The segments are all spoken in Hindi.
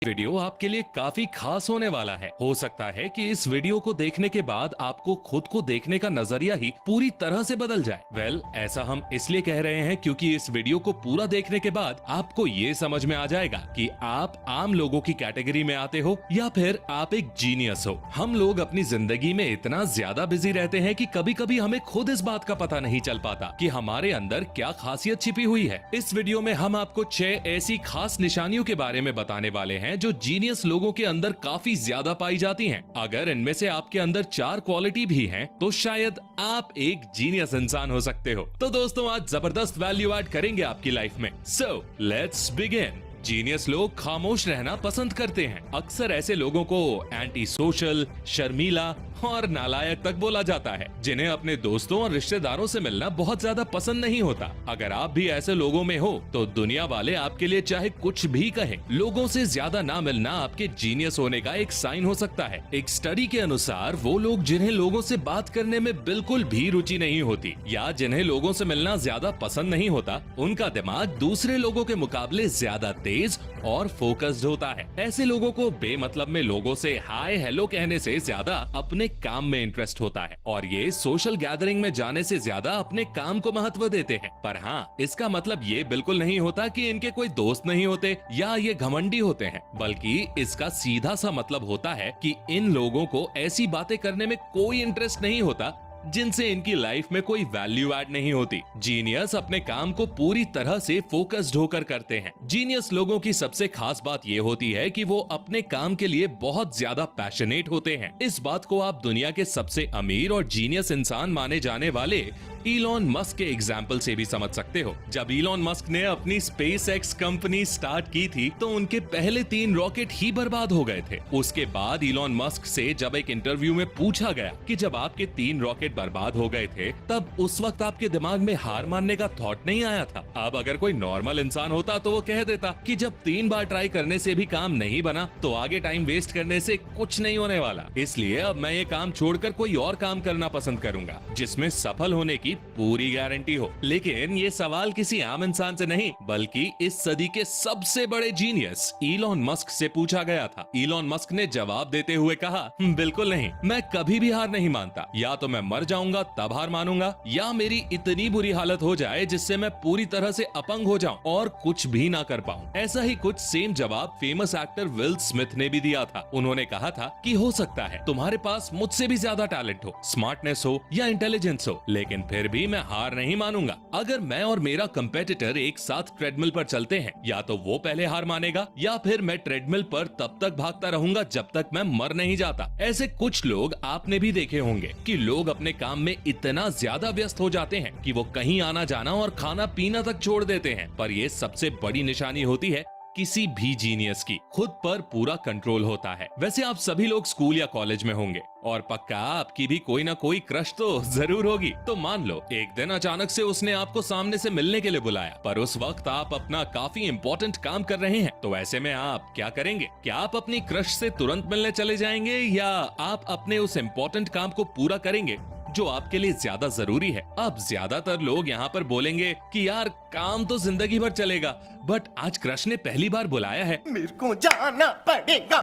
वीडियो आपके लिए काफी खास होने वाला है। हो सकता है कि इस वीडियो को देखने के बाद आपको खुद को देखने का नजरिया ही पूरी तरह से बदल जाए। ऐसा हम इसलिए कह रहे हैं क्योंकि इस वीडियो को पूरा देखने के बाद आपको ये समझ में आ जाएगा कि आप आम लोगों की कैटेगरी में आते हो या फिर आप एक जीनियस हो। हम लोग अपनी जिंदगी में इतना ज्यादा बिजी रहते हैं कि कभी कभी हमें खुद इस बात का पता नहीं चल पाता कि हमारे अंदर क्या खासियत छिपी हुई है। इस वीडियो में हम आपको 6 ऐसी खास निशानियों के बारे में बताने वाले हैं जो जीनियस लोगों के अंदर काफी ज्यादा पाई जाती हैं। अगर इनमें से आपके अंदर 4 क्वालिटी भी हैं, तो शायद आप एक जीनियस इंसान हो सकते हो। तो दोस्तों, आज जबरदस्त वैल्यू ऐड करेंगे आपकी लाइफ में। So let's begin. जीनियस लोग खामोश रहना पसंद करते हैं। अक्सर ऐसे लोगों को एंटी सोशल, शर्मीला और नालायक तक बोला जाता है, जिन्हें अपने दोस्तों और रिश्तेदारों से मिलना बहुत ज्यादा पसंद नहीं होता। अगर आप भी ऐसे लोगों में हो तो दुनिया वाले आपके लिए चाहे कुछ भी कहें, लोगों से ज्यादा ना मिलना आपके जीनियस होने का एक साइन हो सकता है। एक स्टडी के अनुसार वो लोग जिन्हें लोगों से बात करने में बिल्कुल भी रुचि नहीं होती या जिन्हें लोगों से मिलना ज्यादा पसंद नहीं होता, उनका दिमाग दूसरे लोगों के मुकाबले ज्यादा तेज और फोकस्ड होता है। ऐसे लोगों को बेमतलब में लोगों से हाय हेलो कहने से ज्यादा अपने काम में इंटरेस्ट होता है और ये सोशल गैदरिंग में जाने से ज्यादा अपने काम को महत्व देते हैं। पर हाँ, इसका मतलब ये बिल्कुल नहीं होता कि इनके कोई दोस्त नहीं होते या ये घमंडी होते हैं, बल्कि इसका सीधा सा मतलब होता है कि इन लोगों को ऐसी बातें करने में कोई इंटरेस्ट नहीं होता जिनसे इनकी लाइफ में कोई वैल्यू ऐड नहीं होती। जीनियस अपने काम को पूरी तरह से फोकस्ड होकर करते हैं। जीनियस लोगों की सबसे खास बात ये होती है कि वो अपने काम के लिए बहुत ज्यादा पैशनेट होते हैं। इस बात को आप दुनिया के सबसे अमीर और जीनियस इंसान माने जाने वाले इलॉन मस्क के एग्जाम्पल से भी समझ सकते हो। जब इलॉन मस्क ने अपनी स्पेसएक्स कंपनी स्टार्ट की थी तो उनके पहले 3 रॉकेट ही बर्बाद हो गए थे। उसके बाद इलॉन मस्क से जब एक इंटरव्यू में पूछा गया कि जब आपके 3 रॉकेट बर्बाद हो गए थे तब उस वक्त आपके दिमाग में हार मानने का थॉट नहीं आया था। अब अगर कोई नॉर्मल इंसान होता तो वो कह देता कि जब 3 बार ट्राई करने से भी काम नहीं बना तो आगे टाइम वेस्ट करने से कुछ नहीं होने वाला, इसलिए अब मैं ये काम छोड़कर कोई और काम करना पसंद करूंगा जिसमें सफल होने की पूरी गारंटी हो। लेकिन ये सवाल किसी आम इंसान से नहीं बल्कि इस सदी के सबसे बड़े जीनियस इलॉन मस्क से पूछा गया था। इलॉन मस्क ने जवाब देते हुए कहा, बिल्कुल नहीं, मैं कभी भी हार नहीं मानता। या तो मैं मर जाऊंगा तब हार मानूंगा, या मेरी इतनी बुरी हालत हो जाए जिससे मैं पूरी तरह से अपंग हो जाऊं और कुछ भी ना कर पाऊं। ऐसा ही कुछ सेम जवाब फेमस एक्टर विल स्मिथ ने भी दिया था। उन्होंने कहा था कि हो सकता है तुम्हारे पास मुझसे भी ज्यादा टैलेंट हो, स्मार्टनेस हो या इंटेलिजेंस हो, लेकिन फिर भी मैं हार नहीं मानूंगा। अगर मैं और मेरा कंपेटिटर एक साथ ट्रेडमिल पर चलते हैं, या तो वो पहले हार मानेगा या फिर मैं ट्रेडमिल पर तब तक भागता रहूंगा जब तक मैं मर नहीं जाता। ऐसे कुछ लोग आपने भी देखे होंगे कि लोग अपने काम में इतना ज्यादा व्यस्त हो जाते हैं कि वो कहीं आना जाना और खाना पीना तक छोड़ देते हैं। पर ये सबसे बड़ी निशानी होती है किसी भी जीनियस की, खुद पर पूरा कंट्रोल होता है। वैसे आप सभी लोग स्कूल या कॉलेज में होंगे और पक्का आपकी भी कोई ना कोई क्रश तो जरूर होगी। तो मान लो एक दिन अचानक से उसने आपको सामने से मिलने के लिए बुलाया, पर उस वक्त आप अपना काफी इंपॉर्टेंट काम कर रहे हैं। तो ऐसे में आप क्या करेंगे? क्या आप अपनी क्रश से तुरंत मिलने चले जाएंगे या आप अपने उस इंपॉर्टेंट काम को पूरा करेंगे जो आपके लिए ज्यादा जरूरी है? अब ज्यादातर लोग यहाँ पर बोलेंगे कि यार काम तो जिंदगी भर चलेगा, बट आज क्रश ने पहली बार बुलाया है, मेरे को जाना पड़ेगा।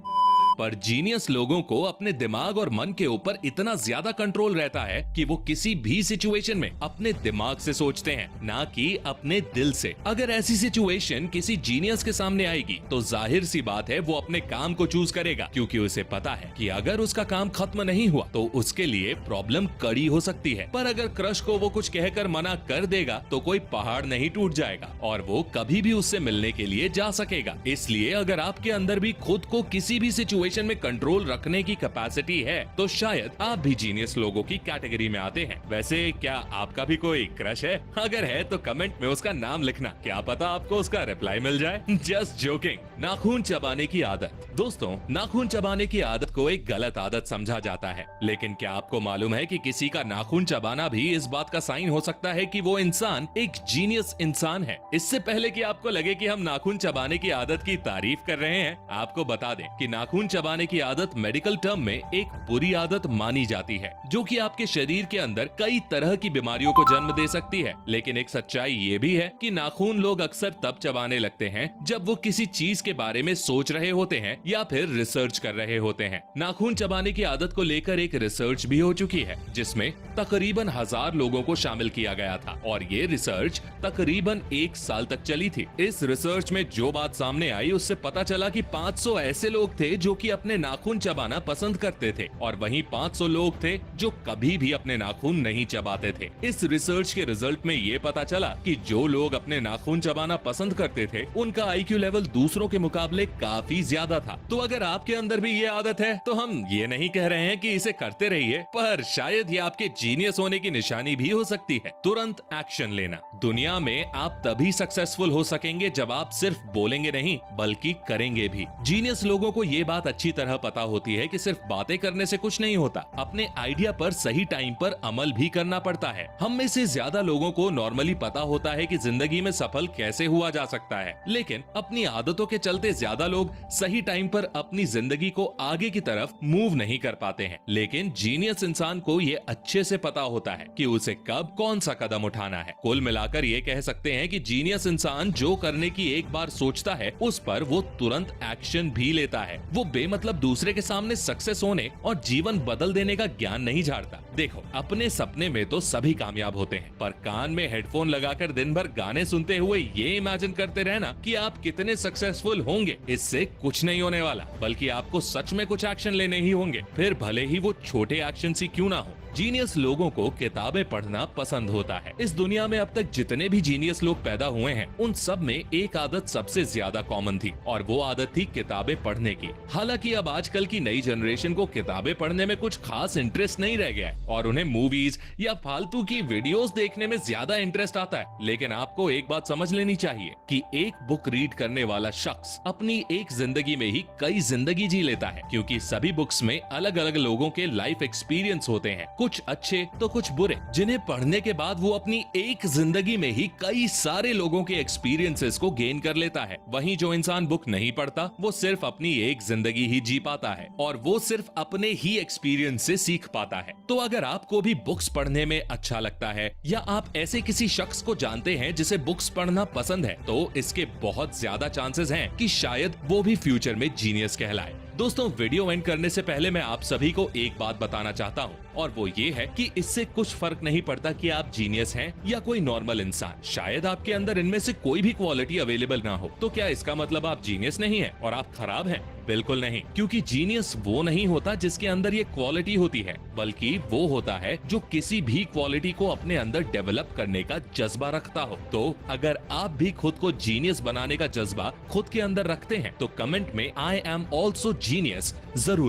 पर जीनियस लोगों को अपने दिमाग और मन के ऊपर इतना ज्यादा कंट्रोल रहता है कि वो किसी भी सिचुएशन में अपने दिमाग से सोचते हैं, ना कि अपने दिल से। अगर ऐसी सिचुएशन किसी जीनियस के सामने आएगी तो जाहिर सी बात है वो अपने काम को चूज करेगा, क्योंकि उसे पता है कि अगर उसका काम खत्म नहीं हुआ तो उसके लिए प्रॉब्लम कड़ी हो सकती है। पर अगर क्रश को वो कुछ कहकर मना कर देगा तो कोई पहाड़ नहीं टूट जाएगा और वो कभी भी उससे मिलने के लिए जा सकेगा। इसलिए अगर आपके अंदर भी खुद को किसी भी सिचुएशन में कंट्रोल रखने की कैपेसिटी है तो शायद आप भी जीनियस लोगों की कैटेगरी में आते हैं। वैसे क्या आपका भी कोई क्रश है? अगर है तो कमेंट में उसका नाम लिखना, क्या पता आपको उसका रिप्लाई मिल जाए। Just joking. नाखून चबाने की आदत। दोस्तों, नाखून चबाने की आदत को एक गलत आदत समझा जाता है, लेकिन क्या आपको मालूम है कि किसी का नाखून चबाना भी इस बात का साइन हो सकता है कि वो इंसान एक जीनियस इंसान है। इससे पहले कि आपको लगे कि हम नाखून चबाने की आदत की तारीफ कर रहे हैं, आपको बता दें कि नाखून चबाने की आदत मेडिकल टर्म में एक बुरी आदत मानी जाती है, जो कि आपके शरीर के अंदर कई तरह की बीमारियों को जन्म दे सकती है। लेकिन एक सच्चाई ये भी है कि नाखून लोग अक्सर तब चबाने लगते हैं जब वो किसी चीज के बारे में सोच रहे होते हैं या फिर रिसर्च कर रहे होते हैं। नाखून चबाने की आदत को लेकर एक रिसर्च भी हो चुकी है, जिसमें तकरीबन 1000 लोगों को शामिल किया गया था और ये रिसर्च तकरीबन 1 साल तक चली थी। इस रिसर्च में जो बात सामने आई उससे पता चला कि 500 ऐसे लोग थे जो कि अपने नाखून चबाना पसंद करते थे और वहीं 500 लोग थे जो कभी भी अपने नाखून नहीं चबाते थे। इस रिसर्च के रिजल्ट में ये पता चला कि जो लोग अपने नाखून चबाना पसंद करते थे उनका आईक्यू लेवल दूसरों के मुकाबले काफी ज्यादा था। तो अगर आपके अंदर भी ये आदत है तो हम ये नहीं कह रहे हैं कि इसे करते रहिए, पर शायद ये आपके जीनियस होने की निशानी भी हो सकती है। तुरंत एक्शन लेना। दुनिया में आप तभी सक्सेसफुल हो सकेंगे जब आप सिर्फ बोलेंगे नहीं बल्कि करेंगे भी। जीनियस लोगों को ये बात अच्छी तरह पता होती है कि सिर्फ बातें करने से कुछ नहीं होता, अपने आइडिया पर सही टाइम पर अमल भी करना पड़ता है। हम में से ज्यादा लोगों को नॉर्मली पता होता है कि जिंदगी में सफल कैसे हुआ जा सकता है, लेकिन अपनी आदतों के चलते ज्यादा लोग सही टाइम पर अपनी जिंदगी को आगे की तरफ मूव नहीं कर पाते हैं। लेकिन जीनियस इंसान को ये अच्छे से पता होता है कि उसे कब कौन सा कदम उठाना है। कुल मिलाकर ये कह सकते हैं कि जीनियस इंसान जो करने की एक बार सोचता है उस पर वो तुरंत एक्शन भी लेता है। वो बेमतलब दूसरे के सामने सक्सेस होने और जीवन बदल देने का ज्ञान नहीं झाड़ता। देखो, अपने सपने में तो सभी कामयाब होते हैं, पर कान में हेडफोन लगाकर दिन भर गाने सुनते हुए ये इमेजिन करते रहना कि आप कितने सक्सेसफुल होंगे, इससे कुछ नहीं होने वाला। बल्कि आपको सच में कुछ एक्शन लेने ही होंगे, फिर भले ही वो छोटे एक्शन ही क्यों ना हो। जीनियस लोगों को किताबें पढ़ना पसंद होता है। इस दुनिया में अब तक जितने भी जीनियस लोग पैदा हुए हैं उन सब में एक आदत सबसे ज्यादा कॉमन थी और वो आदत थी किताबें पढ़ने की। हालांकि अब आजकल की नई जनरेशन को किताबें पढ़ने में कुछ खास इंटरेस्ट नहीं रह गया है और उन्हें मूवीज या फालतू की वीडियोस देखने में ज्यादा इंटरेस्ट आता है। लेकिन आपको एक बात समझ लेनी चाहिए कि एक बुक रीड करने वाला शख्स अपनी एक जिंदगी में ही कई जिंदगी जी लेता है, क्योंकि सभी बुक्स में अलग अलग लोगों के लाइफ एक्सपीरियंस होते हैं, कुछ अच्छे तो कुछ बुरे, जिन्हें पढ़ने के बाद वो अपनी एक जिंदगी में ही कई सारे लोगों के एक्सपीरियंसेस को गेन कर लेता है। वहीं जो इंसान बुक नहीं पढ़ता वो सिर्फ अपनी एक जिंदगी ही जी पाता है और वो सिर्फ अपने ही एक्सपीरियंस से सीख पाता है। तो अगर आपको भी बुक्स पढ़ने में अच्छा लगता है या आप ऐसे किसी शख्स को जानते हैं जिसे बुक्स पढ़ना पसंद है, तो इसके बहुत ज्यादा चांसेस हैं कि शायद वो भी फ्यूचर में जीनियस कहलाए। दोस्तों, वीडियो एंड करने से पहले मैं आप सभी को एक बात बताना चाहता हूँ और वो ये है कि इससे कुछ फर्क नहीं पड़ता कि आप जीनियस हैं या कोई नॉर्मल इंसान। शायद आपके अंदर इनमें से कोई भी क्वालिटी अवेलेबल ना हो, तो क्या इसका मतलब आप जीनियस नहीं है और आप खराब हैं? बिल्कुल नहीं, क्योंकि जीनियस वो नहीं होता जिसके अंदर ये क्वालिटी होती है, बल्कि वो होता है जो किसी भी क्वालिटी को अपने अंदर डेवलप करने का जज्बा रखता हो। तो अगर आप भी खुद को जीनियस बनाने का जज्बा खुद के अंदर रखते हैं तो कमेंट में आई एम ऑल्सो जीनियस जरूर